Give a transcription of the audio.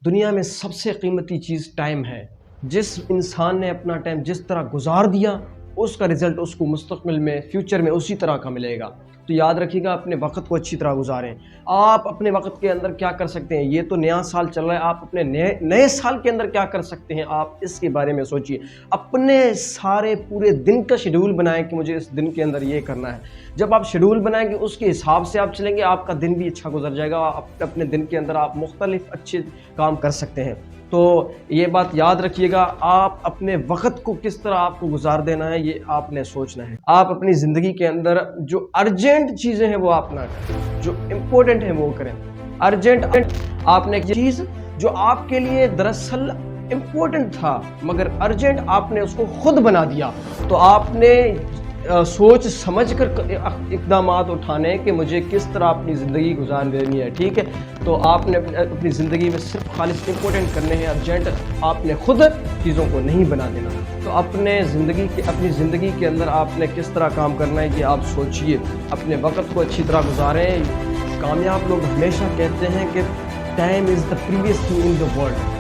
دنیا میں سب سے قیمتی چیز ٹائم ہے. جس انسان نے اپنا ٹائم جس طرح گزار دیا اس کا رزلٹ اس کو مستقبل میں فیوچر میں اسی طرح کا ملے گا. تو یاد رکھیے گا اپنے وقت کو اچھی طرح گزاریں. آپ اپنے وقت کے اندر کیا کر سکتے ہیں؟ یہ تو نیا سال چل رہا ہے، آپ اپنے نئے سال کے اندر کیا کر سکتے ہیں آپ اس کے بارے میں سوچئے. اپنے سارے پورے دن کا شیڈول بنائیں کہ مجھے اس دن کے اندر یہ کرنا ہے. جب آپ شیڈول بنائیں گے اس کے حساب سے آپ چلیں گے، آپ کا دن بھی اچھا گزر جائے گا. اپنے دن کے اندر آپ مختلف اچھے کام کر سکتے ہیں. تو یہ بات یاد رکھیے گا، آپ اپنے وقت کو کس طرح آپ کو گزار دینا ہے یہ آپ نے سوچنا ہے. آپ اپنی زندگی کے اندر جو ارجنٹ چیزیں ہیں وہ آپ نہ کریں، جو امپورٹنٹ ہیں وہ کریں. ارجنٹ آپ نے چیز جو آپ کے لیے دراصل امپورٹنٹ تھا مگر ارجنٹ آپ نے اس کو خود بنا دیا. تو آپ نے سوچ سمجھ کر اقدامات اٹھانے کہ مجھے کس طرح اپنی زندگی گزار دینی ہے. ٹھیک ہے، تو آپ نے اپنی زندگی میں صرف خالص امپورٹنٹ کرنے ہیں، ارجنٹ آپ نے خود چیزوں کو نہیں بنا دینا. تو اپنی زندگی کے اندر آپ نے کس طرح کام کرنا ہے یہ آپ سوچئے. اپنے وقت کو اچھی طرح گزاریں. کامیاب لوگ ہمیشہ کہتے ہیں کہ time is the previous thing in the world.